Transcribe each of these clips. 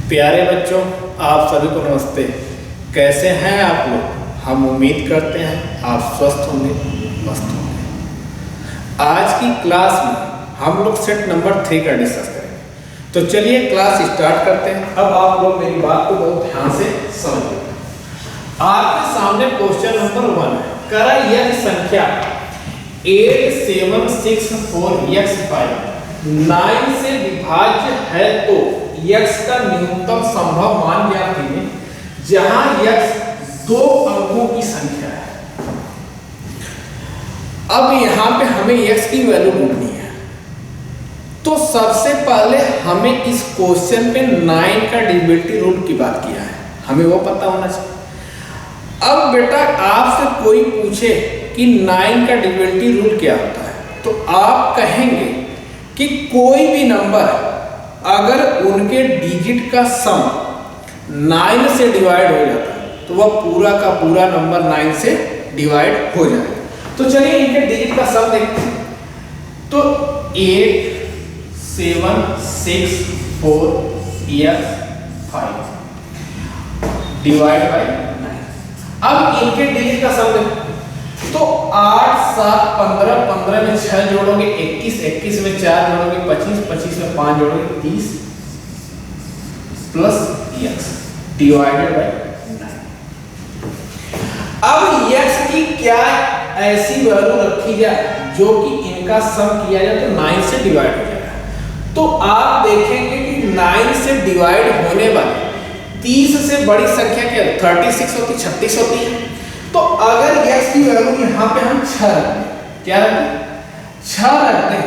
प्यारे बच्चों, आप सभी को नमस्ते। कैसे हैं आप लोग? हम उम्मीद करते हैं आप स्वस्थ होंगे, मस्त होंगे। आज की क्लास में हम लोग सेट नंबर 3 का डिस्कस करेंगे। तो चलिए क्लास स्टार्ट करते हैं। अब आप लोग मेरी बात को बहुत ध्यान से समझिए। आपके सामने क्वेश्चन नंबर 1 है। करा यह संख्या 8 7 6 4 x5 9 से विभाज्य है तो x का न्यूनतम संभव मान ज्ञात कीजिए, जहां x 2 अंकों की संख्या है। अब यहां पे हमें x की वैल्यू ढूंढनी है, तो सबसे पहले हमें इस क्वेश्चन पे 9 का डिविजिबिलिटी रूल की बात किया है, हमें वो पता होना चाहिए। अब बेटा आपसे कोई पूछे कि 9 का डिविजिबिलिटी रूल क्या होता है, तो आप कहेंगे कि कोई भी नंबर अगर उनके डिजिट का सम 9 से डिवाइड हो जाता है तो वह पूरा का पूरा नंबर 9 से डिवाइड हो जाएगा। तो चलिए इनके डिजिट का सम देखते हैं। तो 8 7 6 4 x5 डिवाइड बाय 9। अब इनके डिजिट का सम देखो, तो 8 7 15 15 में 6 जोड़ोगे 21 21 में 4 जोड़ोगे 25 25 में 5 जोड़ोगे 30 प्लस x डिवाइडेड बाय 9। अब x की क्या ऐसी वैल्यू रखी जाए जो कि इनका सम किया जाए तो 9 से डिवाइड हो जाएगा। तो आप देखेंगे कि 9 से डिवाइड होने वाली 30 से बड़ी संख्या क्या 36 होती 36 होती है। तो अगर x की वैल्यू यहाँ पे हम 6 रख दें, क्या रख दें 6 रख दें,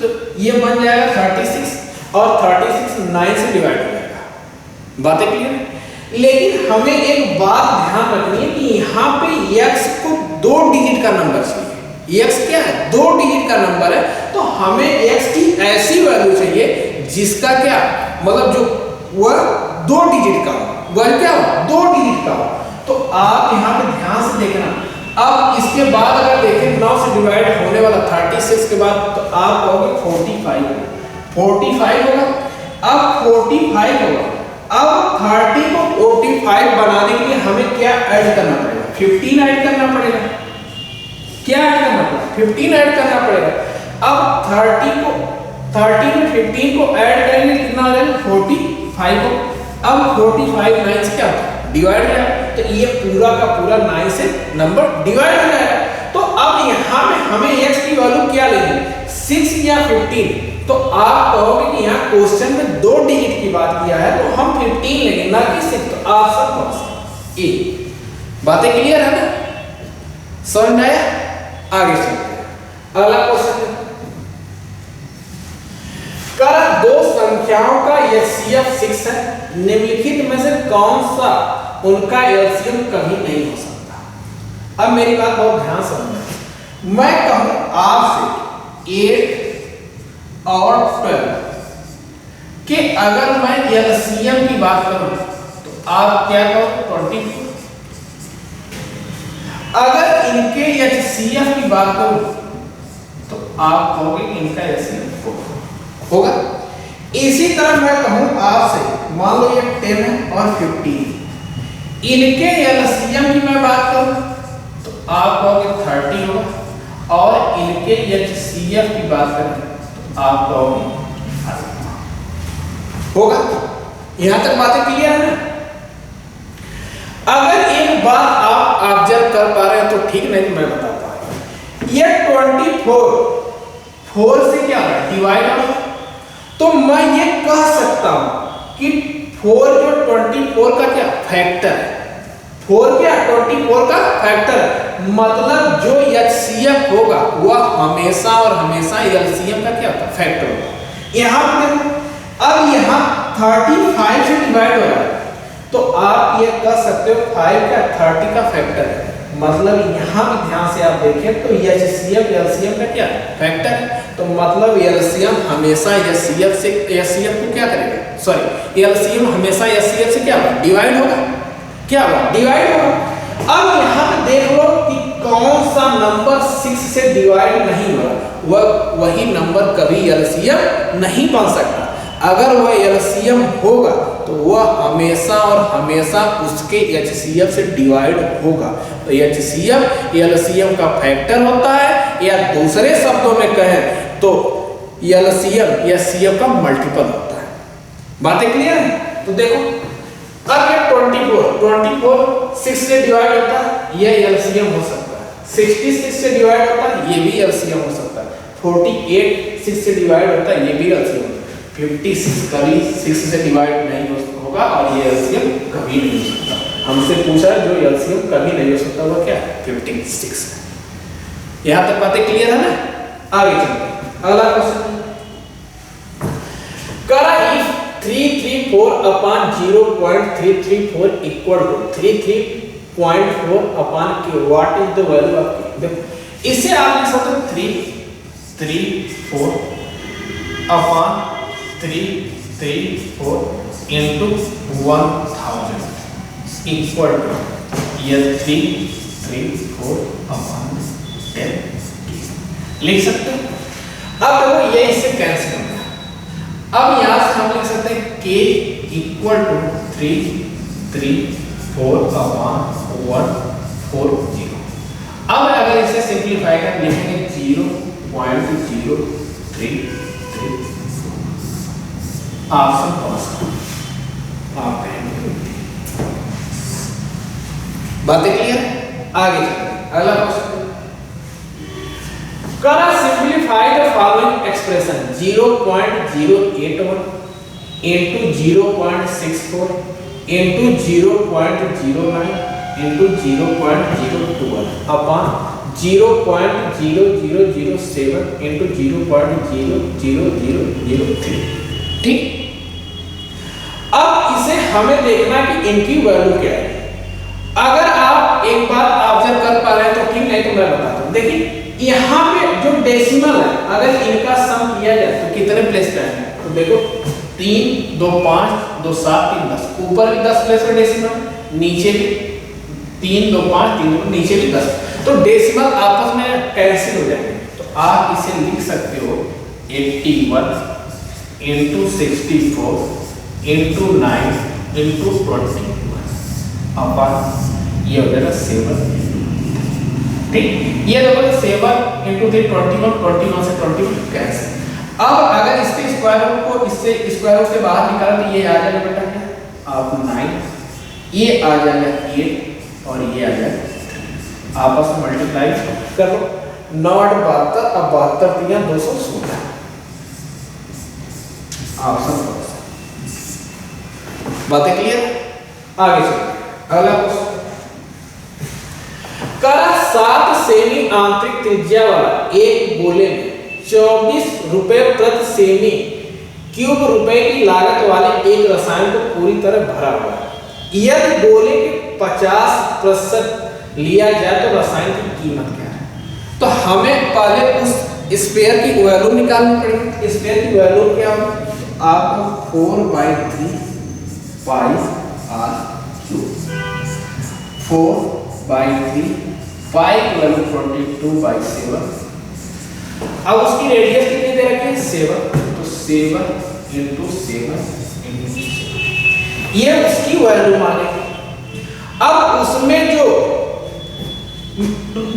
तो ये बन जाएगा 36 और 36 9 से डिवाइड हो जाएगा। बातें क्लियर है? लेकिन हमें एक बात ध्यान रखनी है कि यहाँ पे x को 2 डिजिट का नंबर चाहिए। x क्या है 2 डिजिट का नंबर है, तो हमें x की ऐसी वैल्यू चाहिए जिसका क्या मतलब जो वह 2 डिजिट का हो, वह क्या हो 2 डिजिट का हो। तो आप यहाँ पे ध्यान से देखना। अब इसके बाद अगर देखें 9 से डिवाइड होने वाला 36 के बाद, तो आप कहोगे 45 होगा। अब 45 होगा। अब 30 को 45 बनाने के लिए हमें क्या ऐड करना पड़ेगा 15 ऐड करना पड़ेगा। क्या ऐड करना पड़ेगा 15 ऐड करना पड़ेगा। अब 30 में 15 को ऐड करेंगे कितना हो जाएगा 45 हो। अब 45 9 से क्या होता है डिवाइड हो जाएगा, तो ये पूरा का पूरा 9 से नंबर डिवाइड हो जाएगा। तो अब यहाँ पे हमें x की वैल्यू क्या लेनी 6 या 15। तो आप कहोगे कि यहाँ क्वेश्चन में 2 डिजिट की बात किया है तो हम 15 लेंगे ना कि 6। तो ऑप्शन कौन सा ए। बातें क्लियर है ना, समझ में आया? आगे चलते हैं। अगला क्वेश्चन कर 2 संख्याओं का HCF 6 है, निम्नलिखित में से कौन सा उनका LCM कभी नहीं हो सकता। अब मेरी बात बहुत ध्यान से समझना। मैं कहूं आपसे 8 और 12 कि अगर मैं LCM की बात करूं तो आप क्या कहोगे 24। अगर इनके HCF की बात करूं तो आप कहोगे इनका LCM 4 होगा। इसी तरह मैं कहूं आपसे मान लो ये 10 है और 15, इनके LCM की मैं बात करूं तो आप कहोगे 30 होगा, और इनके HCF की बात करें तो आप कहोगे 5 होगा। यहां तक बातें क्लियर है ना? अगर एक बात आप ऑब्जर्व कर पा रहे हैं तो ठीक, नहीं मैं बताता हूं। ये 24 4 से क्या है डिवाइड हो, तो मैं ये कह सकता हूं कि 4 जो 24 का क्या फैक्टर है, 4 क्या 24 का फैक्टर है। मतलब जो HCF होगा वह हमेशा और हमेशा LCM का क्या होता है फैक्टर होगा। यहां पे अब यहां 35 से डिवाइड हो रहा है, तो आप ये कह सकते हो 5 का 30 का फैक्टर है। मतलब यहां भी ध्यान से आप देखें तो HCF LCM का क्या फैक्टर है, तो मतलब LCM हमेशा HCF को क्या करेगा, सॉरी LCM हमेशा HCF से क्या होगा डिवाइड होगा, क्या होगा डिवाइड होगा। अब यहां पे देख लो कि कौन सा नंबर 6 से डिवाइड नहीं होगा, वही नंबर कभी LCM नहीं बन सकता। अगर वह एलसीएम होगा तो वह हमेशा और हमेशा उसके एचसीएफ से डिवाइड होगा। तो एचसीएफ एलसीएम का फैक्टर होता है, या दूसरे शब्दों में कहें तो एलसीएम एचसीएफ का मल्टीपल होता है। बातें क्लियर है? तो देखो अब ये 24 6 से डिवाइड होता है, ये एलसीएम हो सकता है। 66 से डिवाइड होता है, ये भी एलसीएम हो सकता है। 48 6 से डिवाइड होता है, ये भी एलसीएम होता है। 56 कभी 6 से डिवाइड नहीं होगा और ये एलसीएम कभी नहीं हो सकता। हमसे पूछा जो एलसीएम कभी नहीं हो सकता वो क्या है? 56 है। यहां तक बातें क्लियर है ना? आगे चलते हैं अगला क्वेश्चन। करा if 334 upon 0.334 equal to 334 upon k, what is the value of k? देखो इसे आप लिख सकते हो 334 अपॉन 334 into 1000 इक्वल टू ये 334 अपॉन 10 लिख सकते हैं। अब देखो ये इससे कैंसिल होगा। अब यहां से हम लिख सकते हैं k इक्वल टू 334 अपॉन 140। अब अगर इसे सिंपलीफाई कर लिखेंगे 0.033 ऑप्शन पास आप कहेंगे। बातें क्लियर? आगे चलते अगला क्वेश्चन। करा simplify the following expression 0.081 into 0.64 into 0.09 into 0.021 upon 0.0007 into 0.00003। ठीक, अब इसे हमें देखना कि इनकी वैल्यू क्या है। अगर आप एक बात ऑब्जर्व कर पा रहे हैं तो ठीक, नहीं तो मैं बताता हूं। देखिए यहाँ पे जो डेसिमल है, अगर इनका सम किया जाए तो कितने प्लेस पे आएंगे? तो देखो 3 2 5 2 7 3 10, ऊपर भी 10 प्लेस पे डेसिमल, नीचे भी 3 2 5 3 नीचे भी 10, तो डेसिमल आपस में कैंसिल हो जाएंगे। तो आप इसे लिख सकते हो 81 into 64 into 9 into 21 अपॉन ये हो जाएगा 7। ठीक, ये देखो 7 into 21 से 21 कैंसिल। अब अगर इसके स्क्वायर रूट को इससे स्क्वायर रूट से बाहर निकालो तो ये आ जाएगा बेटा क्या? आप 9, ये आ जाएगा 8 और ये आ जाएगा 3। आपस में मल्टीप्लाई करो 9 8 72, अब 72 3 216 ऑप्शन। बातें क्लियर? आगे चलते अगला क्वेश्चन। करा 7 सेमी आंतरिक त्रिज्या वाला एक गोले में 24 रुपए प्रति सेमी क्यूब रुपए की लागत वाले एक रसायन को पूरी तरह भरा हुआ है। यदि गोले के 50% लिया जाए तो रसायन की कीमत क्या है? तो हमें पहले उस स्पेयर की वैल्यू निकालनी पड़ेगी। स्पेयर की वैल्यू क्या होगी? आपको 4/3 पाई r क्यूब, 4/3 पाई की वैल्यू 22/7। अब उसकी रेडियस कितनी दे रखी है? 7, तो 7 into 7 ये उसकी वैल्यू मानेंगे। अब उसमें जो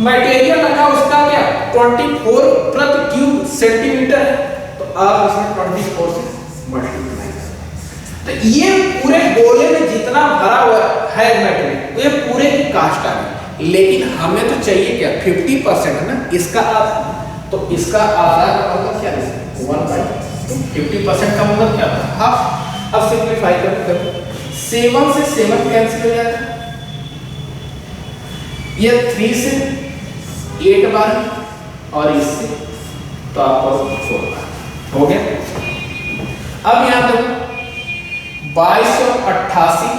मटेरियल रखा उसका क्या 24 प्रति क्यूब सेंटीमीटर है, तो आप इसमें 24 से मल्टीप्लाई करें। तो ये पूरे गोले में जितना भरा हुआ है मटेरियल ये पूरे की कास्ट आ गई, लेकिन हमें तो चाहिए क्या 50% है ना, इसका आधा। तो इसका आधा का मतलब क्या है? 1/2। 50% का मतलब क्या है? हाफ। अब सिंपलीफाई करो 7 से 7 कैंसिल हो जाएगा, ये 3 से 8 बार और इससे तो आपको 4 बार हो गया। अब यहां देखो 2288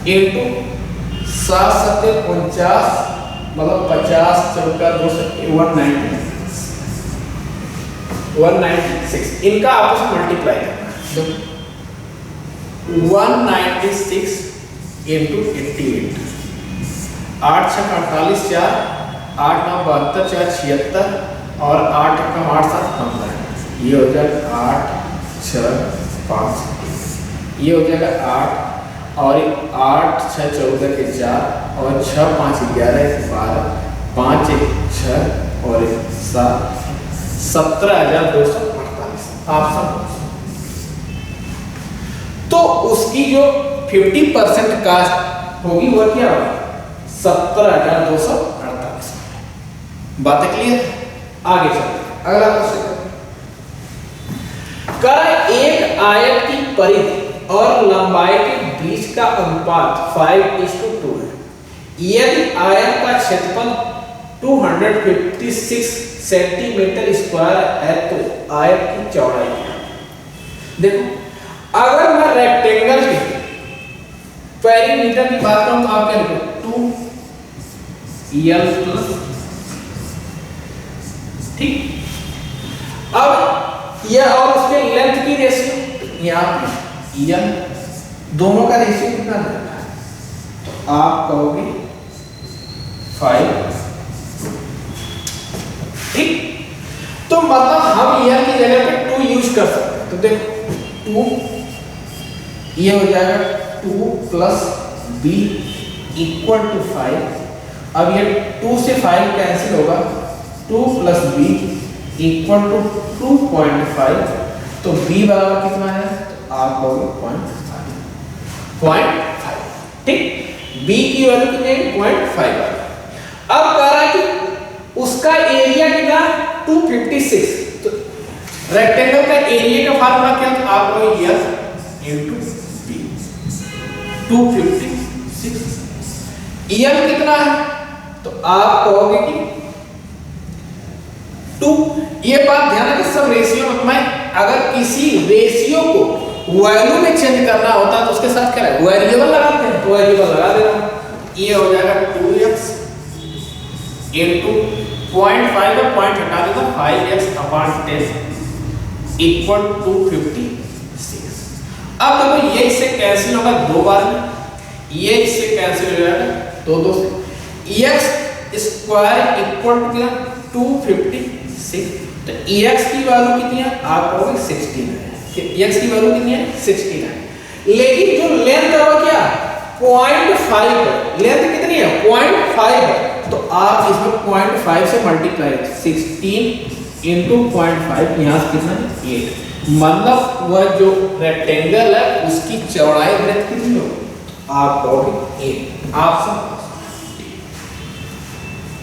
into 7 7 49 मतलब 50 चौका 196 इनका आपस में मल्टीप्लाई करना। 196 into 88, 8 6 48 4 8 9 72 4 76 और 8 का 8 7 15, ये हो जाएगा 8 6 5, ये हो जाएगा 8 और 8 6 14 के 4 और 6 5 11 12, 5 1 6 और 1 7, 17,248 ऑप्शन। तो उसकी जो 50% कास्ट होगी वो क्या होगी 17,248। बातें क्लियर? आगे चलते हैं, अगला क्वेश्चन। एक आयत की परिधि और लंबाई के बीच का अनुपात 5:2 है। यदि आयत का क्षेत्रफल 256 सेंटीमीटर स्क्वायर है तो आयत की चौड़ाई क्या? देखो, अगर मैं रेक्टेंगल के पेरीमीटर की बात करूं तो आप क्या लिखो 2l प्लस, ठीक। अब यह और उसके लेंथ की रेशियो, यहां l दोनों का रेशियो कितना रहता है तो आप कहोगे 5, ठीक। तो मतलब हम l की जगह पे 2 यूज कर सकते हैं। तो देखो 2, ये हो जाएगा 2 प्लस b इक्वल टू 5। अब ये 2 से 5 कैंसिल होगा, 2 प्लस b इक्वल टू 2.5। तो b बराबर कितना है तो आप कहोगे 0.5, ठीक। b की वैल्यू कितनी है 0.5। अब कह रहा है कि उसका एरिया कितना 256। तो रेक्टेंगल का एरिया का फार्मूला क्या है? आप कहोगे s इनटू b, 256। l कितना है तो आप कहोगे कि 2। ये बात ध्यान रखें, सब रेशियो में मैं अगर किसी रेशियो को वैल्यू में चेंज करना होता है तो उसके साथ क्या है वेरिएबल लगाते हैं, तो वेरिएबल लगा दे रहा हूं। ये हो जाएगा 2x इनटू 0.5 का पॉइंट हटा देता 5x/10 इक्वल 256। अब देखो ये इससे कैंसिल होगा 2 बार में, ये इससे कैंसिल हो जाएगा 2 से, x स्क्वायर इक्वल टू क्या 256। तो x की वैल्यू कितनी है आप कहोगे 16 है। x की वैल्यू कितनी है 16 है। लेकिन जो लेंथ है वो क्या 0.5 है। लेंथ कितनी है 0.5 है। तो आप इसको 0.5 से मल्टीप्लाई 16 इंटू 0.5, यहाँ से कितना है 8। मतलब वह जो रेक्टेंगल है उसकी चौड़ाई ब्रेथ कितनी होगी आप कहोगे 8। आप सब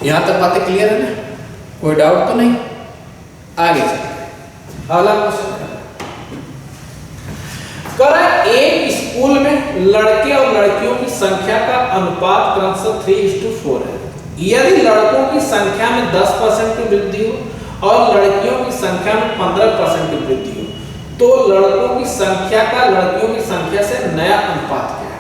यहाँ तक बातें क्लियर है ना, कोई डाउट तो नहीं? आगे चलते हैं, अगला क्वेश्चन। एक स्कूल में लड़के और लड़कियों की संख्या का अनुपात क्रमशः 3:4 है। यदि लड़कों की संख्या में 10% की वृद्धि हो और लड़कियों की संख्या में 15% की वृद्धि हो तो लड़कों की संख्या का लड़कियों की संख्या से नया अनुपात क्या है?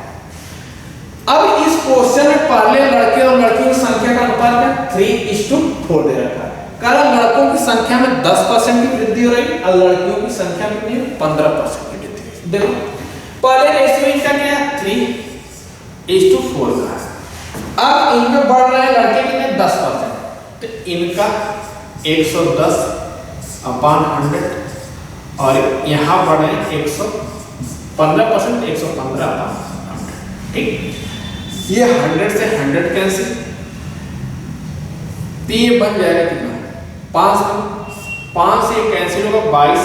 अब इस क्वेश्चन में पहले लड़के और लड़कियों की संख्या का अनुपात क्या 3:4 दे रखा है। कारण लड़कों की संख्या में 10% की वृद्धि हो रही है और लड़कियों की संख्या में 15% की वृद्धि। देखो पहले रेशियो इनका क्या है 3:4 का है। अब इनमें बढ़ रहे हैं लड़के कितने 10%, तो इनका 110/100 और यहाँ बढ़ रहे हैं 115%, 115/100, ठीक। ये 100 से 100 कैंसिल, तो ये बन जाएगा कितना 5 से कैंसिल होगा 22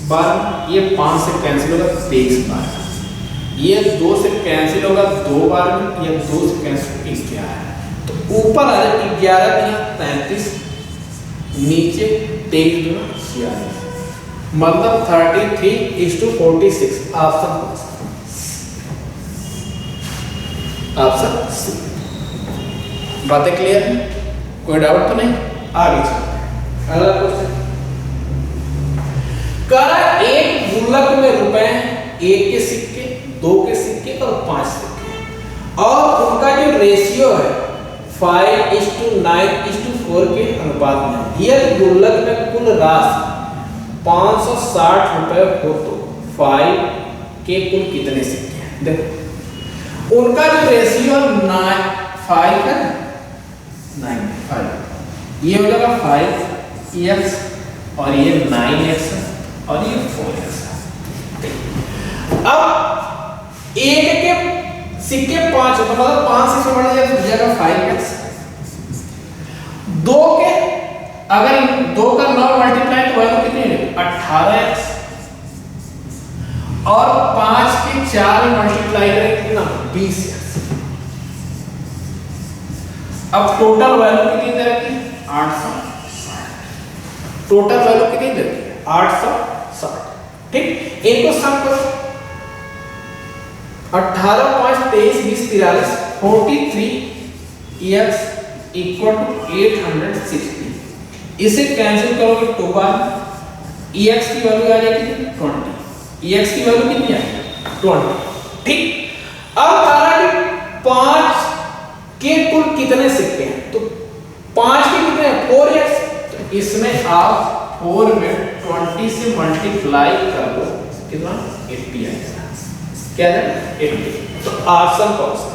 बार, ये 5 से कैंसिल होगा 23 बार, ये 2 से कैंसिल होगा 2 बार में, ये 2 से कैंसिल 11। तो ऊपर आ जाए 11 यहाँ 33, नीचे 23 गुना 46, मतलब 33:46। Option C. बातें क्लियर है, कोई डाउट तो नहीं? आगे चलते हैं, अगला क्वेश्चन। एक गुल्लक में रुपए 1 के सिक्के, 2 के सिक्के और 5 सिक्के, और उनका जो रेशियो है 5:9:4 के अनुपात में, यदि गुल्लक में कुल राशि 560 रुपए हो तो 5 के कुल कितने सिक्के हैं? देखो उनका जो रेशियो 5 है 9, 5 ये हो जाएगा 5x और ये 9x और ये 4x। अब एक के सिक्के 5 तो मतलब 5 से बढ़ जाएगा तो जाएगा 5x। 2 के अगर 2 का 9 मल्टीप्लाई तो वैल्यू कितनी है 18x और 5 के 4 मल्टीप्लाई करें कितना 20x। अब टोटल वैल्यू कितनी दे रखी है 860। टोटल वैल्यू कितनी दे रखी है 860। ठीक, इनको सम करो 18 5 23 20 43 43x इक्वल टू 860। इसे कैंसिल करोगे 2 बार ex की वैल्यू आ जाएगी 20। ex की वैल्यू कितनी आएगी 20। ठीक, अब कहा कि 5 के कुल कितने सिक्के हैं तो 5 के कितने हैं 4x। तो इसमें आप 4 में 20 से मल्टीप्लाई कर दो कितना 80 आएगा। क्या है 80। तो ऑप्शन कौन सा।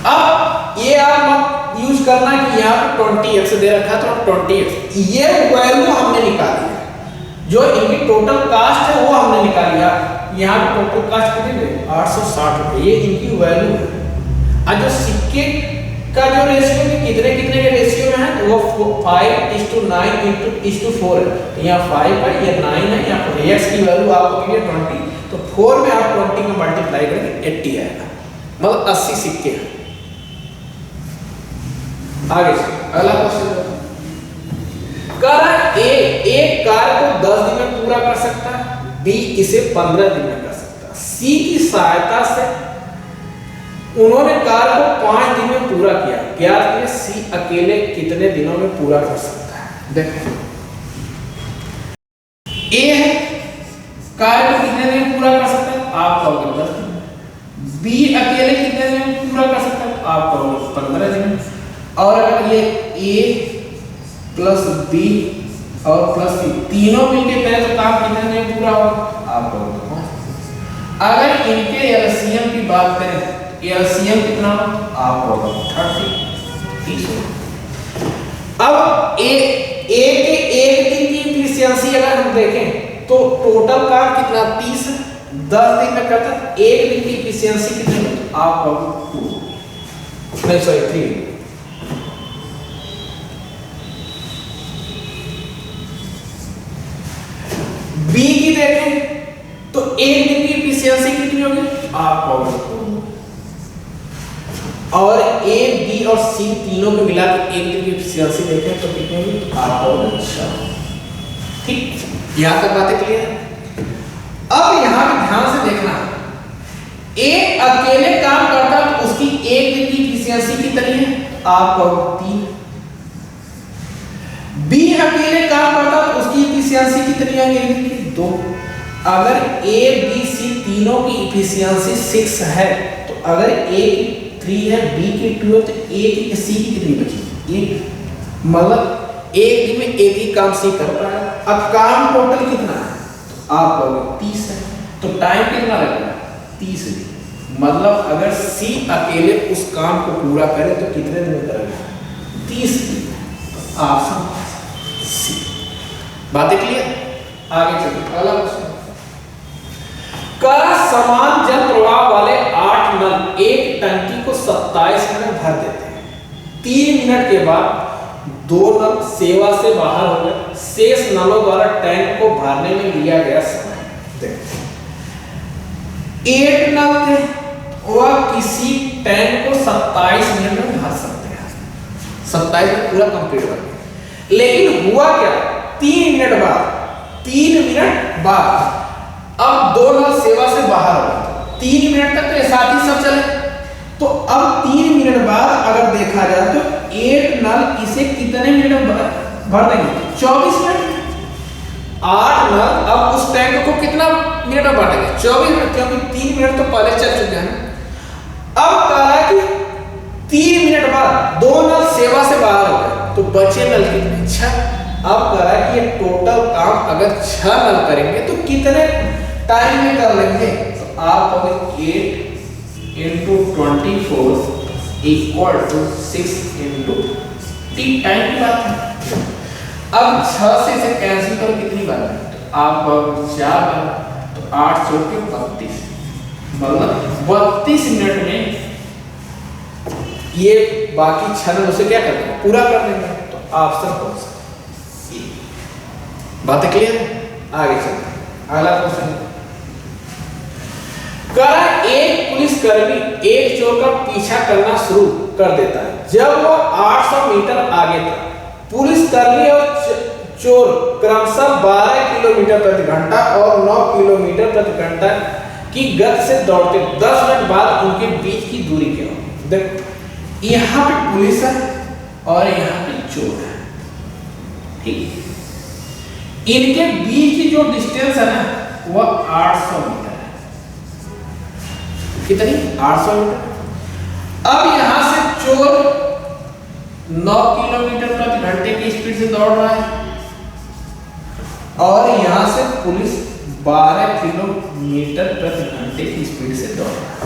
अब ये आप मत यूज करना कि यहाँ पे 20x दे रखा है तो 20x ये वैल्यू हमने निकाली है। जो इनकी टोटल कास्ट है वो हमने निकाली है। यहाँ पे टोटल कास्ट कितनी है 860 रुपए, ये इनकी वैल्यू है। और जो सिक्के का जो रेशियो है कितने कितने के रेशियो में है वो 5:9:4 है। तो यहाँ 5 है ये 9 है, यहाँ पर x की वैल्यू आपको मिली 20 तो 4 में आप 20 का मल्टीप्लाई करेंगे 80 आएगा, मतलब 80 सिक्के हैं। आगे अगला क्वेश्चन कह रहा है एक कार को 10 दिन में पूरा कर सकता है, बी इसे 15 दिन में कर सकता है। सी की सहायता से उन्होंने कार को 5 दिन में पूरा किया, ज्ञात कीजिए सी अकेले कितने दिनों में पूरा कर सकता है। देखो ए है कार को कितने दिन में पूरा कर सकता है आप कहोगे 10 दिन। बी अकेले कितने दिन में पूरा कर सकता है आप कहोगे 15 दिन। और अगर ये ए प्लस बी और प्लस सी तीनों मिलके करें तो काम कितने दिन में पूरा होगा आप कहोगे 5। अगर इनके एलसीएम की बात करें एलसीएम कितना आप होगा 30। अब ए के एक दिन की एफिशिएंसी अगर हम देखें तो टोटल काम कितना 30 है, 10 दिन में करता है, एक दिन की एफिशिएंसी कितनी आप होगा 2 नहीं सॉरी 3। बी की देखें तो एक दिन की एफिशिएंसी कितनी होगी आप होगा, और ए बी और सी तीनों को मिला के एक दिन की एफिशिएंसी देखें तो कितनी होगी आप होगा 6। ठीक, यहां तक बातें क्लियर है। अब यहां पे ध्यान से देखना ए अकेले काम करता तो उसकी एक दिन की एफिशिएंसी कितनी है आप होगा 3। बी अकेले काम करता तो उसकी एफिशिएंसी कितनी है एक दिन की 2। अगर ए बी सी तीनों की एफिशिएंसी 6 है तो अगर ए की 3 है बी की 2 है तो ए की सी की कितनी बची 1, मतलब एक दिन में एक ही काम सी कर रहा है। अब काम टोटल कितना है तो आप कहोगे 30 है, तो टाइम कितना लगेगा 30 दिन। मतलब अगर सी अकेले उस काम को पूरा करे तो कितने दिन में करेगा 30 दिन। तो ऑप्शन सी। बातें क्लियर। आगे चलिए अगला क्वेश्चन का समान जल प्रवाह वाले 8 नल एक टंकी को 27 मिनट भर देते हैं। 3 मिनट के बाद 2 नल सेवा से बाहर हो गए। शेष नलों द्वारा टैंक को भरने में लिया गया समय देखो 8 नल थे वह किसी टैंक को 27 मिनट में भर सकते हैं। 27 मिनट पूरा कंप्लीट हो गया। लेकिन हुआ क्या 3 मिनट बाद अब 2 नल सेवा से बाहर हो गए। 3 मिनट तक तो ये साथ ही सब चले, तो अब 3 मिनट बाद अगर देखा जाए तो 8 नल इसे कितने मिनट भर देंगे 24 मिनट। 8 नल अब उस टैंक को कितना मिनट में बांटेंगे 24 मिनट, क्योंकि 3 मिनट तो पहले चल चुके हैं। अब कह रहा है कि 3 मिनट बाद 2 नल सेवा से बाहर हो गए तो बचे नल कितने 6। अब कह रहा है कि ये टोटल काम अगर 6 नल करेंगे तो कितने टाइम में कर लेंगे तो आप कहोगे 8 × 24 equal to 6 into T, time की बात है। अब 6 से इसे कैंसिल करो कितनी बार, तो आप 4 बार, तो 8 चौक 32, मतलब 32 मिनट में ये बाकी 6 में उसे क्या करना है, पूरा कर देंगे। तो ऑप्शन कौन सा, बात क्लियर है? आगे चलते हैं, अगला क्वेश्चन। करा एक पुलिसकर्मी एक चोर का पीछा करना शुरू कर देता है। जब वो 800 मीटर आगे था, पुलिसकर्मी और चोर क्रमशः 12 किलोमीटर प्रति घंटा और 9 किलोमीटर प्रति घंटा की गति से दौड़ते। 10 मिनट बाद उनके बीच की दूरी क्या हो? देखो, यहाँ पे पुलिस है और यहाँ पे चोर है, ठीक। इनके बीच की जो डिस्टेंस है ना, वह 800 मीटर है। कितनी? 800 मीटर। अब यहां से चोर 9 किलोमीटर प्रति घंटे की स्पीड से दौड़ रहा है और यहां से पुलिस 12 किलोमीटर प्रति घंटे की स्पीड से दौड़ रहा है।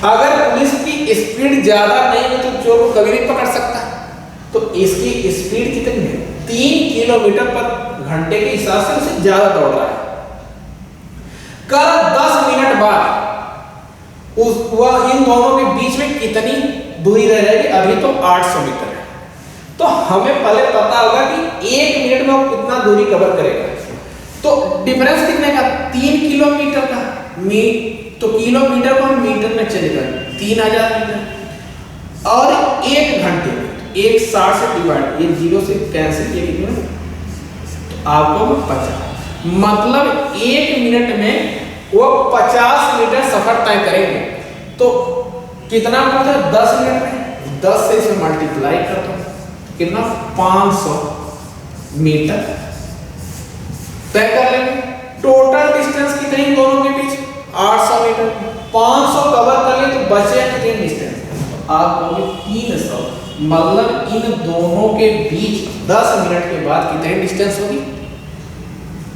अगर पुलिस की स्पीड ज्यादा नहीं है तो चोर को कभी नहीं पकड़ सकता। तो इसकी स्पीड कितनी है? 3 किलोमीटर प्रति घंटे के हिसाब से उसे ज्यादा दौड़ रहा है। कर 10 मिनट बाद वह इन दोनों के बीच में कितनी दूरी रह जाएगी? अभी तो 800 मीटर है, तो हमें पहले पता होगा कि 1 मिनट में वो कितना दूरी कवर करेगा। तो डिफरेंस कितने का? 3 किलोमीटर का। तो किलोमीटर को हम मीटर में चलेगा 3000 मीटर, और 1 घंटे में 160 से डिवाइड, ये 0 से कैंसिल किया कितना, तो आपको 50, मतलब 1 मिनट में वो 50 मीटर सफर तय करेंगे। तो कितना पहुंचा? 10 मिनट में 10 से इसे मल्टीप्लाई कर दो, कितना? 500 मीटर तय कर लेंगे। टोटल डिस्टेंस कितनी दोनों के बीच? 800 मीटर। 500 कवर कर लिए तो बचे कितने डिस्टेंस? तो आप कहोगे 300, मतलब इन दोनों के बीच 10 मिनट के बाद कितनी डिस्टेंस होगी?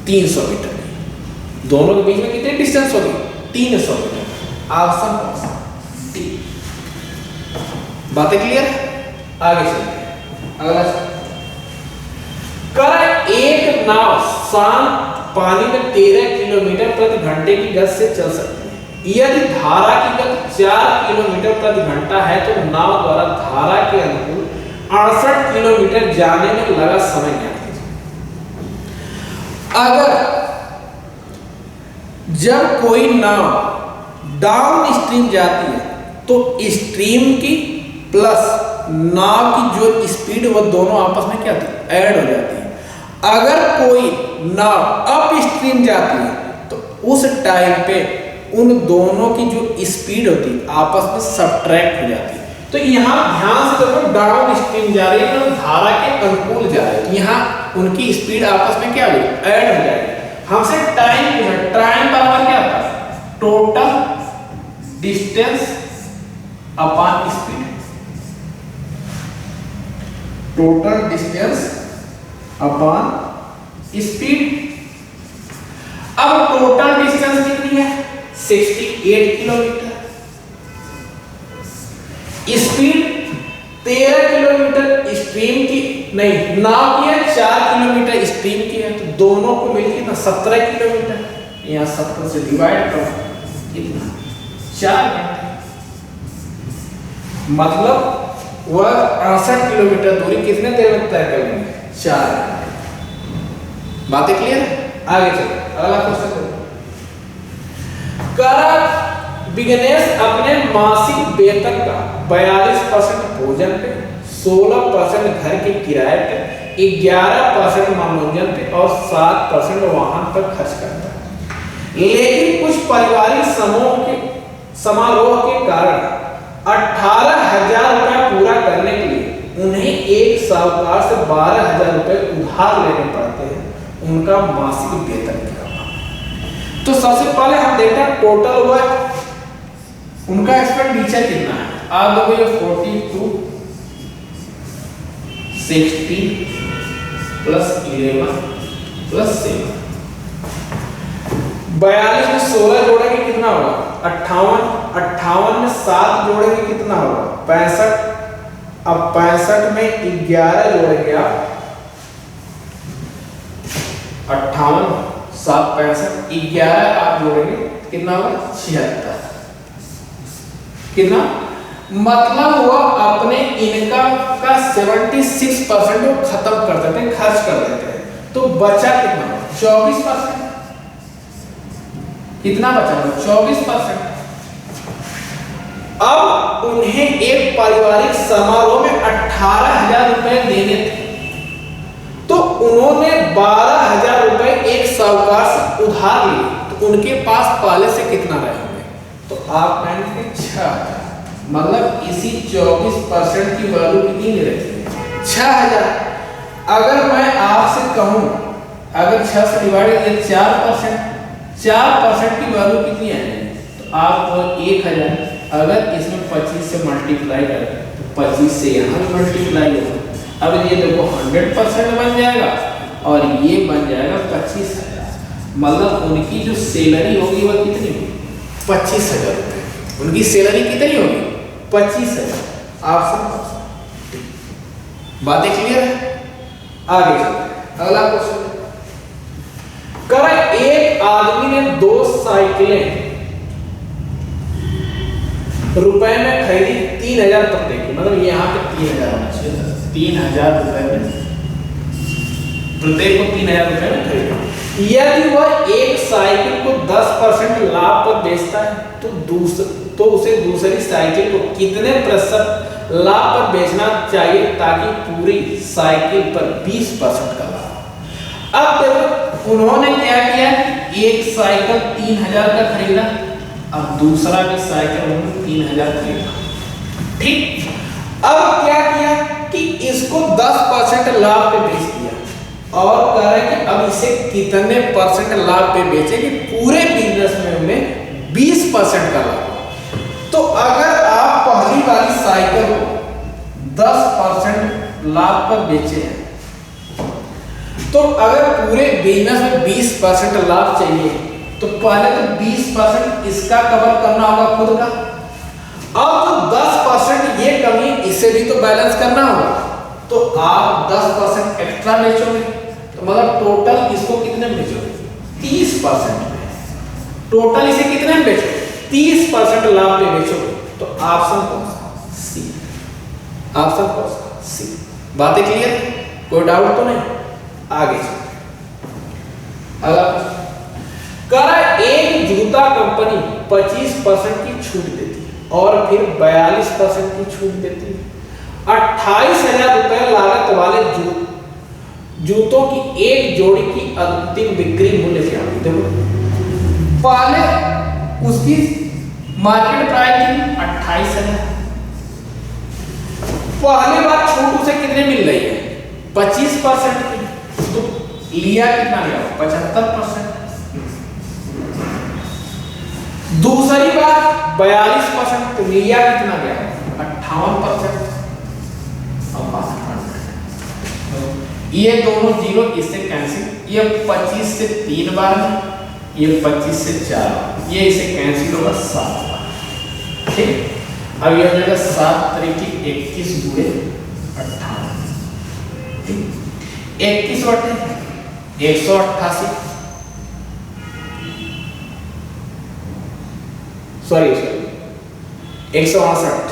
300 मीटर। दोनों के बीच में कितनी डिस्टेंस होगी? 300 मीटर। ऑप्शन कौन सा? डी। बातें क्लियर? आगे चलते हैं, अगला कर एक नाव शांत पानी में 13 किलोमीटर प्रति घंटे की गति से चल सकती है। यदि धारा की गति 4 किलोमीटर प्रति घंटा है तो नाव द्वारा धारा के अनुकूल 68 किलोमीटर जाने में लगा समय ज्ञात कीजिए। अगर जब कोई नाव डाउन स्ट्रीम जाती है तो स्ट्रीम की प्लस नाव की जो स्पीड वो दोनों आपस में क्या होती है? ऐड हो जाती है। अगर कोई नाव अप स्ट्रीम जाती है तो उस टाइम पे उन दोनों की जो स्पीड होती है आपस में सब्ट्रैक्ट हो जाती है। तो यहाँ ध्यान से देखो, डाउन स्ट्रीम जा रही है तो धारा के अनुकूल जा रही है, यहाँ उनकी स्पीड आपस में क्या हो जाएगी? ऐड हो जाएगी। हमसे टाइम पूछा, टाइम बराबर क्या होता है? Total distance upon speed. Total distance upon speed. अब टोटल डिस्टेंस कितनी है? 68 किलोमीटर। स्पीड 13 किलोमीटर स्ट्रीम की नहीं, नाव की है 4 किलोमीटर स्ट्रीम की है, तो दोनों को मिलकर ना 17 किलोमीटर। यहाँ 17 से डिवाइड करो, कितना? 4 घंटे। मतलब वह 68 किलोमीटर दूरी कितने देर में तय कर लेंगे? 4 घंटे। बातें क्लियर? आगे चलो, अगला क्वेश्चन करो। विघ्नेश अपने मासिक वेतन का 42% भोजन पे, 16% घर के किराए पे, 11% मनोरंजन पे और 7% वाहन पर खर्च करता है। लेकिन कुछ पारिवारिक समारोह के कारण 18,000 रुपए पूरा करने के लिए उन्हें एक साहूकार से 12,000 रुपए उधार लेने पड़ते हैं। उनका मासिक वेतन क्या होगा? तो सबसे पहले हम देखते हैं टोटल हुआ उनका एक्सपेंडिचर कितना है। आप देखो 42 60 प्लस 11 प्लस 7, 42 में 16 जोड़ेंगे कितना होगा 58, 58 में 7 जोड़ेंगे कितना होगा 65, अब 65 में 11 जोड़ेंगे आप 58 7 65 11 आप जोड़ेंगे कितना होगा 76, कितना मतलब हुआ अपने इनकम का 76% वो खत्म कर देते हैं, खर्च कर देते हैं, तो बचा कितना 24%, कितना बचा 24%। अब उन्हें एक पारिवारिक समारोह में 18,000 रुपए देने थे, तो उन्होंने 12,000 रुपए एक साहूकार से उधार लिए, तो उनके पास पहले से कितना रहेंगे, तो आप कहेंगे 6,000, मतलब इसी 24% की वैल्यू कितनी रहती है 6,000। अगर मैं आपसे कहूं अगर 6 से डिवाइड किया 4%, 4% की वैल्यू कितनी आएगी, तो आप 1,000, अगर इसमें 25 से मल्टीप्लाई करें तो 25 से यहाँ मल्टीप्लाई होगा, अब ये देखो 100% बन जाएगा और ये बन जाएगा 25,000, मतलब उनकी जो सैलरी होगी वह कितनी होगी 25,000 रुपये, उनकी सैलरी कितनी होगी 25,000। आप सब बातें क्लियर है? आगे चलते अगला क्वेश्चन करें। एक आदमी ने 2 साइकिलें रुपए में खरीदी 3,000 प्रत्येक की, मतलब यहाँ पे 3,000 होना चाहिए, 3,000 रुपए में प्रत्येक को 3,000 रुपए में खरीदा। यदि वह एक साइकिल को 10% लाभ पर बेचता है तो उसे दूसरी साइकिल को कितने प्रतिशत लाभ पर बेचना चाहिए ताकि पूरी साइकिल पर 20% का लाभ। अब देखो उन्होंने क्या किया, एक साइकिल 3,000 का खरीदा, अब दूसरा भी साइकिल उन्होंने 3,000 खरीदा, ठीक। अब क्या किया कि इसको 10% लाभ पे बेच दिया और कह रहे कि अब इसे कितने परसेंट लाभ पे बेचे कि पूरे बिजनेस में उन्हें 20% का लाभ। तो अगर आप पहली वाली साइकिल को 10% लाभ पर बेचे हैं, तो अगर पूरे बिजनेस में 20% लाभ चाहिए तो पहले तो 20% इसका कवर करना होगा खुद का, अब तो 10% ये कमी इसे भी तो बैलेंस करना होगा, तो आप 10% एक्स्ट्रा बेचोगे, तो मतलब टोटल इसको कितने में बेचोगे 30% में, टोटल इसे कितने में बेचोगे 30% लाभ पे बेचोगे, तो ऑप्शन कौन सा सी, ऑप्शन कौन सा सी। बातें क्लियर, कोई डाउट तो नहीं? आगे अगला कह एक जूता कंपनी 25% की छूट देती है और फिर 42% की छूट देती है। 28,000 रुपए लागत वाले जूतों की एक जोड़ी की अंतिम बिक्री मूल्य क्या होगी। देखो पहले उसकी मार्केट प्राइस थी 28,000, पहली बार छूट उसे कितने मिल रही है 25% की, तो लिया कितना लिया 75%। दूसरी बार 42%, तो लिया कितना गया 58%। ये दोनों जीरो इससे कैंसिल, ये 25 से 3 बार में, ये 25 से 4 बार, ये इसे कैंसिल होगा 7 बार, ठीक। अब ये हो जाएगा 7 तरीके 21 गुणे 58, ठीक। 21 बटे 188, सॉरी 168,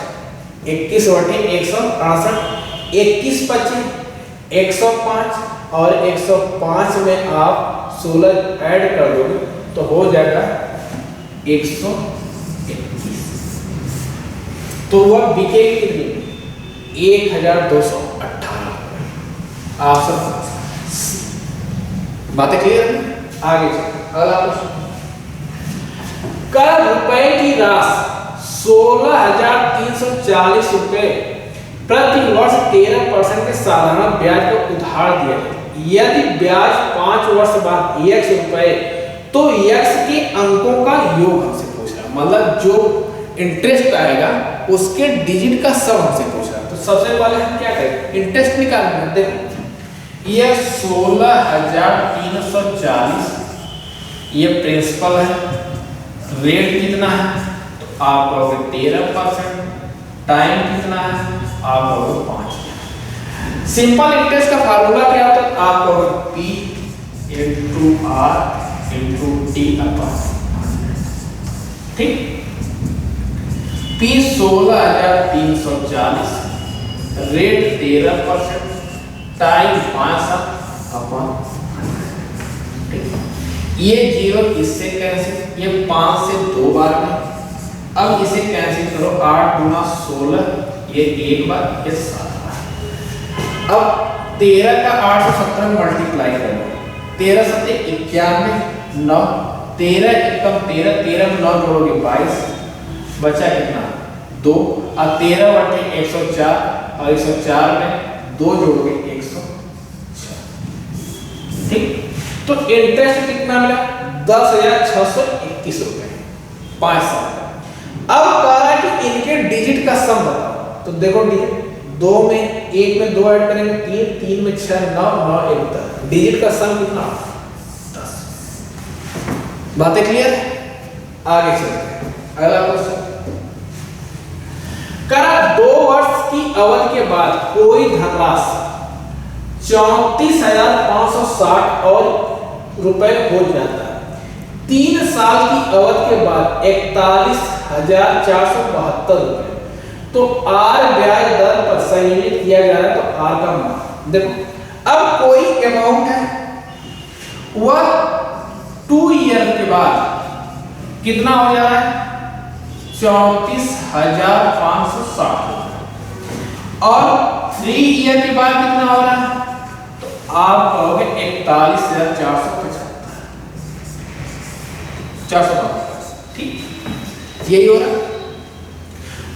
21 बटे 168, 21 25 105 और 105 में आप 16 ऐड कर दोगे तो हो जाएगा 121, तो वह बिकेगी कितनी 1,218। आप सब बातें क्लियर है? आगे अगला प्रश्न, कर रुपए की राशि 16,340 रुपए प्रति वर्ष 13% के सालाना ब्याज को उधार दिया जाए। यदि ब्याज 5 वर्ष बाद x रुपए, तो x के अंकों का योग हमसे पूछ रहा है, मतलब जो इंटरेस्ट आएगा उसके डिजिट का सब हमसे पूछ रहा है। तो सबसे पहले हम क्या करें, इंटरेस्ट निकालेंगे। देखो ये 16,340 ये प्रिंसिपल है, रेट कितना है तो आप कहोगे 13%, टाइम कितना है आप कहोगे 5। सिंपल इंटरेस्ट का फार्मूला क्या होता है आप कहोगे P into R into T upon, ठीक। P 16,340, रेट 13%, टाइम 5 अपॉन, ठीक। ये जीरो इससे कैंसिल, ये 5 से 2 बार में, अब इसे कैंसिल करो 8 गुना 16, ये 1 बार, ये 7 बार। अब 13 का 8 से 17 मल्टीप्लाई करो, 13 7 91, 9, 13 एकम 13, 13 में 9 जोड़ोगे 22, बचा कितना 2, और 13 बटे 104, और 104 में 2 जोड़ोगे 104, ठीक। तो इंटरेस्ट कितना मिला 10,631 रुपए 5 साल का। अब कह रहा है कि इनके डिजिट का सम बताओ, तो देखो डिजिट 2 में 1 में 2 ऐड करेंगे 3, 3 में 6, 9, 9 1 10, डिजिट का सम कितना 10। बातें क्लियर है? आगे चलते हैं अगला क्वेश्चन। करा 2 वर्ष की अवधि के बाद कोई धनराशि 34,560 और रुपए हो जाता है, 3 साल की अवधि के बाद 41,472 रुपए, तो आर ब्याज दर पर संयोजित किया जा रहा है, तो आर का मान देखो। अब कोई अमाउंट है वह 2 ईयर के बाद कितना हो जा रहा है 34,560, और 3 ईयर के बाद कितना हो रहा है तो आप कहोगे 41,475, ठीक, यही हो रहा है।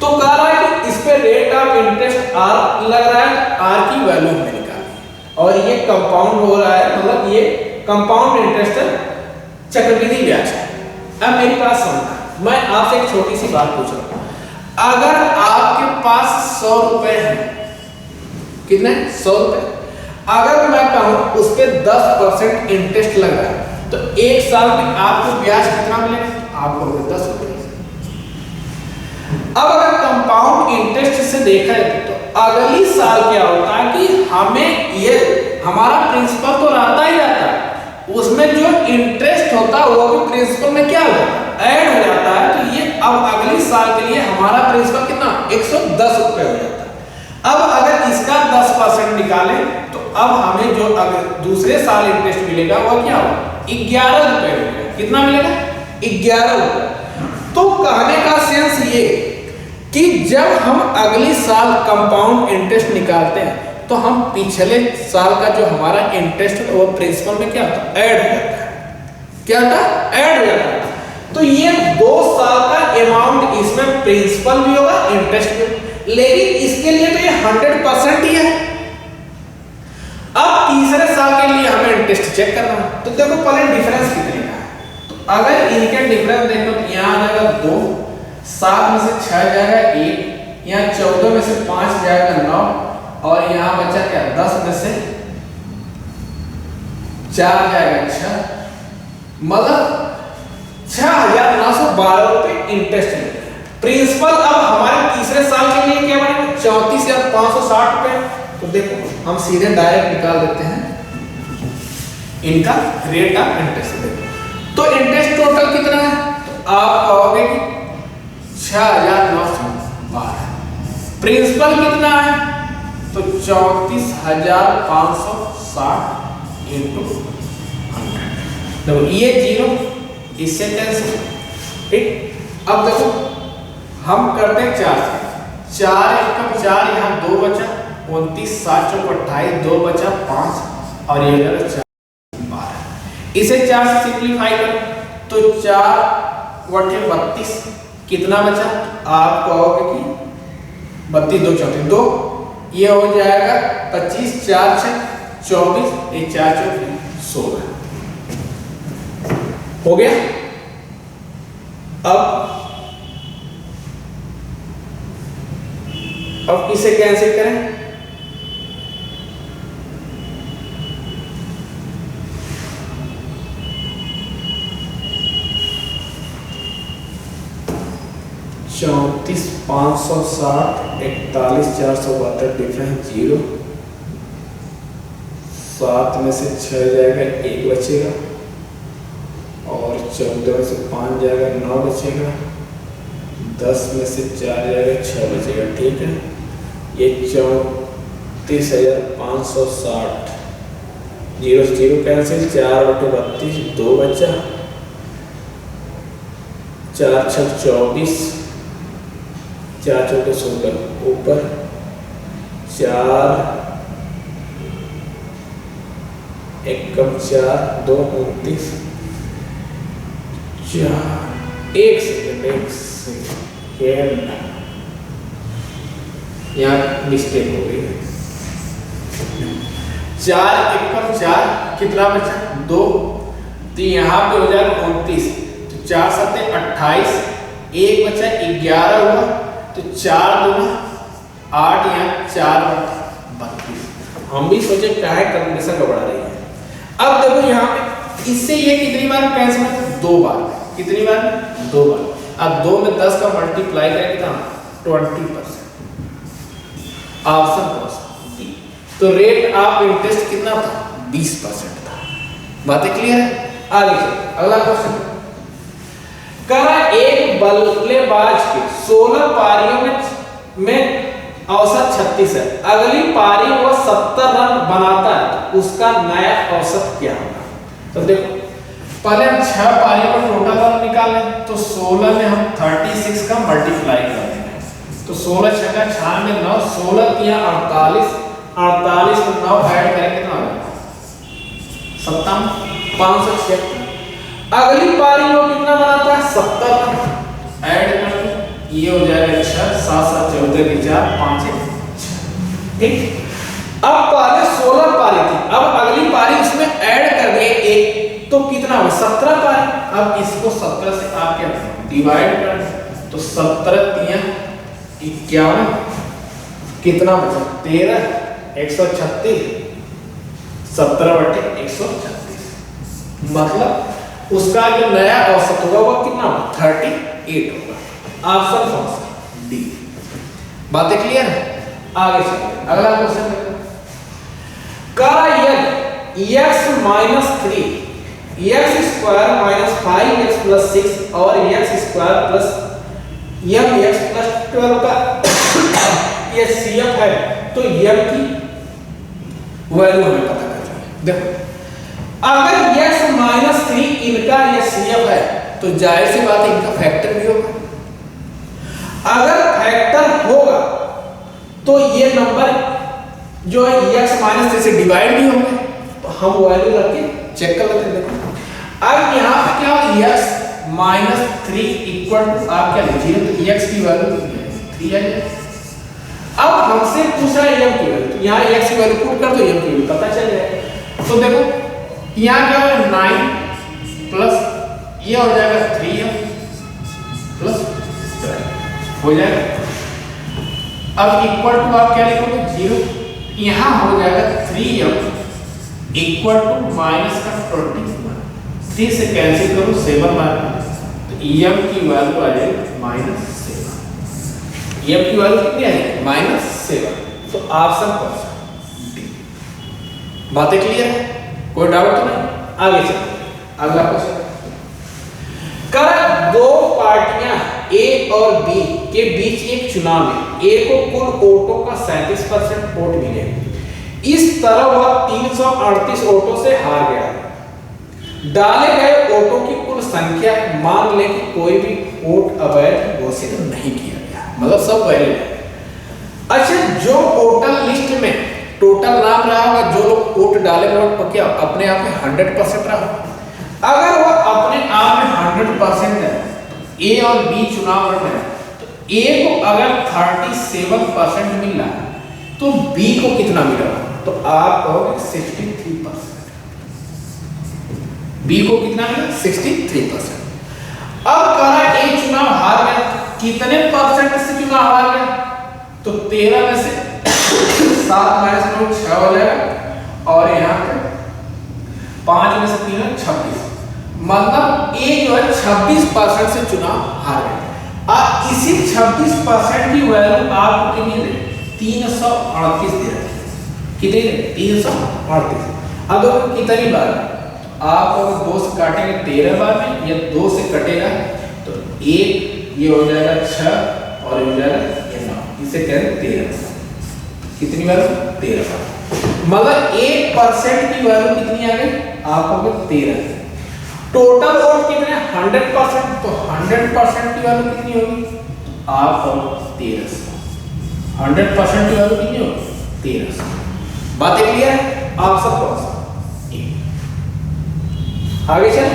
तो कह रहा है कि इस पे रेट ऑफ इंटरेस्ट आर लग रहा है, आर की वैल्यू हमें निकालनी, और ये कंपाउंड हो रहा है, मतलब ये कंपाउंड इंटरेस्ट है, चक्रवृद्धि ब्याज है। अब मेरी बात सुनना, मैं आपसे एक छोटी सी बात पूछ रहा हूं, अगर आपके पास 100 रुपए है, कितने 100 रुपए, अगर मैं कहूं उस पे 10% इंटरेस्ट लग रहा है, तो 1 साल में आपको ब्याज कितना मिलेगा आपको 10 रुपए। अब अगर कंपाउंड इंटरेस्ट से देखा जाए तो अगली साल क्या होता है कि हमें ये हमारा प्रिंसिपल तो रहता ही रहता है, उसमें जो इंटरेस्ट होता है वो भी प्रिंसिपल में क्या होता है ऐड हो जाता है, तो ये अब अगली साल के लिए हमारा प्रिंसिपल कितना 110 रुपए हो जाता है। अब अगर इसका 10% निकालें तो अब हमें जो अगर दूसरे साल इंटरेस्ट मिलेगा वो क्या होगा 11 रुपए मिलेगा, कितना मिलेगा 11 रुपए। तो कहने का सेंस ये कि जब हम अगली साल कंपाउंड इंटरेस्ट निकालते हैं तो हम पिछले साल का जो हमारा इंटरेस्ट वो प्रिंसिपल में क्या होता है ऐड हो जाता है, क्या होता है ऐड हो जाता है। तो ये 2 साल का अमाउंट इसमें प्रिंसिपल भी होगा इंटरेस्ट भी, लेकिन इसके लिए तो ये 100% ही है। अब तीसरे साल के लिए हमें इंटरेस्ट चेक करना है, तो देखो पहले डिफरेंस कितने का है, तो अगर इनके डिफरेंस देखो तो यहाँ आ जाएगा 2, 7 में से 6 जाएगा 1, यहाँ 14 में से 5 जाएगा 9, और यहाँ बचा क्या 10 में से 4 जाएगा 6, मतलब 6,912 रुपए इंटरेस्ट है। प्रिंसिपल अब हमारे तीसरे साल के लिए क्या बनेगा 34,560 रुपए। तो देखो हम सीधे डायरेक्ट निकाल देते हैं इनका रेट ऑफ इंटरेस्ट। देखो तो इंटरेस्ट टोटल कितना है तो आप कहोगे कि 6,912, प्रिंसिपल कितना है तो 34,560 इंटू 100। देखो ये जीरो इससे कैंसिल, ठीक। अब देखो हम करते हैं 4 से, 4 एकम 4, यहाँ 2 बचा 29, 7 चौक 28, 2 बचा 5, और ये 4 12। इसे 4 से सिंप्लीफाई करो तो 4 बटे 32 कितना बचा आप कहोगे कि 32 2 34 2, ये हो जाएगा 25, 4 6 24, ये 4 4 16 हो गया। अब इसे कैंसिल करें, 34,560, 41,472 डिफरेंस 0, 7 में से 6 जाएगा 1 बचेगा, और 14 में से 5 जाएगा 9 बचेगा, 10 में से 4 जाएगा 6 बचेगा। ठीक है, ये 34,560, 0 से 0 कैंसिल, 4/32 2 बचा, 4 6 24, 4 चौके 16 ऊपर, 4 एकम 4 2 29, 1 सेकेंड यहाँ मिस्टेक हो गई है। 4 एकम 4 कितना बचा 2, तो यहाँ पे हो जाएगा 29, तो 4 7 28, 1 बचा 11 हुआ, तो 4 2 8, यहाँ 4 32। हम भी सोचे क्या है कैलकुलेशन गड़बड़ा रही है। अब देखो यहाँ पे इससे ये कितनी बार कैंसिल होता है 2 बार, कितनी बार 2 बार। अब 2 में 10 का मल्टीप्लाई करें कितना 20%, ऑप्शन डी। तो रेट ऑफ इंटरेस्ट कितना था 20% था। बातें क्लियर है? आगे चलिए अगला क्वेश्चन। करा एक बल्लेबाज के 16 पारियों में औसत 36 है, अगली पारी वो 70 रन बनाता है, तो उसका नया औसत क्या होगा? तो देखो पहले हम 6 पारियों का टोटल रन निकालें, तो 16 में हम 36 का मल्टीप्लाई कर देंगे, तो 16 6 का 96 9, 16 3 48, 48 में 9 ऐड करेंगे कितना हो जाएगा 57, 576। अगली पारी वो कितना बनाता है 70 रन, ऐड कर दो, ये हो जाएगा 6 7 7 14 की 4 5 6। ठीक, अब पहले 16 पारी थी, अब अगली पारी इसमें ऐड कर दिए 1, तो कितना हुआ 17 पारी। अब इसको 17 से आप क्या डिवाइड कर, तो 17 3 51, कितना बचा 13 136, 17/136, मतलब उसका जो नया औसत होगा वो कितना होगा 38 होगा। ऑप्शन कौन सा डी। बातें क्लियर है? आगे चलिए अगला क्वेश्चन देखो। करा यदि x - 3 x² - 5x + 6 और x² + mx + 12 का ये CF है, तो m की वैल्यू हमें पता करनी है। देखो अगर x - 3 इनका ये CF है, तो जाहिर सी बात है इनका फैक्टर भी होगा। अगर फैक्टर होगा तो ये नंबर जो है x - 3 से डिवाइड भी होंगे, तो हम वैल्यू रख के चेक कर लेते हैं। देखो अब यहाँ पे क्या हो x - 3 इक्वल टू आप क्या लिखिए, तो x की वैल्यू 3 आ जाए। अब हमसे पूछा है m की वैल्यू, तो यहाँ x की वैल्यू पुट कर दो, m की वैल्यू पता चल जाएगा। तो देखो यहाँ क्या है 9 प्लस ये हो जाएगा 3m प्लस 12 हो जाएगा। अब इक्वल टू आप क्या लिखोगे 0, यहाँ हो जाएगा 3m इक्वल टू माइनस का 21, 3 से कैंसिल करो 7 बार, तो m की वैल्यू आ जाएगी -7। m की वैल्यू कितनी आएगी -7। तो ऑप्शन कौन सा डी। बातें क्लियर है? कोई डाउट तो नहीं? आगे चलिए अगला क्वेश्चन। कर 2 पार्टियां A और B के बीच एक चुनाव में A को कुल वोटों का 37% वोट मिले, इस तरह वह 338 वोटों से हार गया। डाले गए वोटों की कुल संख्या मान लें कि कोई भी वोट अवैध घोषित नहीं किया गया, मतलब सब वैलिड है। अच्छा, जो वोटर लिस्ट में टोटल नाम रहा होगा, जो लोग वोट डाले वोट क्या अपने आप में 100% रहा, अगर वह अपने आप में 100% है, A और B चुनाव लड़ रहे हैं, तो A को अगर 37% मिल रहा है, तो B को कितना मिल रहा है? तो आप कहोगे 63%। B को कितना मिला 63%। अब करा A चुनाव हार गया, कितने परसेंट से चुनाव हार गया? तो 13 में से 7 - 9 6 हो जाएगा, और यहाँ पे 5 में से 3 26, मतलब A जो है 26% से चुनाव हार गया। इसी 26% की वैल्यू आपको कितनी दे, 338 दे रखी है। कितनी दे, 338। अब देखो कितनी बार आप अगर 2 से काटेंगे 13 बार में, या 2 से कटेगा तो 1 ये हो जाएगा 6 और ये हो जाएगा 9, इसे कह रहे हैं 13। कितनी बार, 13 बार। मतलब 1% की वैल्यू कितनी आ गई आपको, 13। टोटल वोट कितने, 100%, तो 100% की वैल्यू कितनी होगी आप 1300। 100% की वैल्यू कितनी होगी, 1300। बातें क्लियर है आप सबको? आगे चल।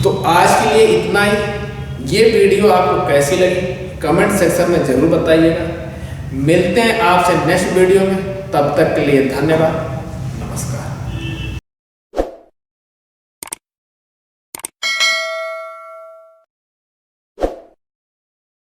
तो आज के लिए इतना ही। ये वीडियो आपको कैसी लगी कमेंट सेक्शन में जरूर बताइएगा। मिलते हैं आपसे नेक्स्ट वीडियो में, तब तक के लिए धन्यवाद।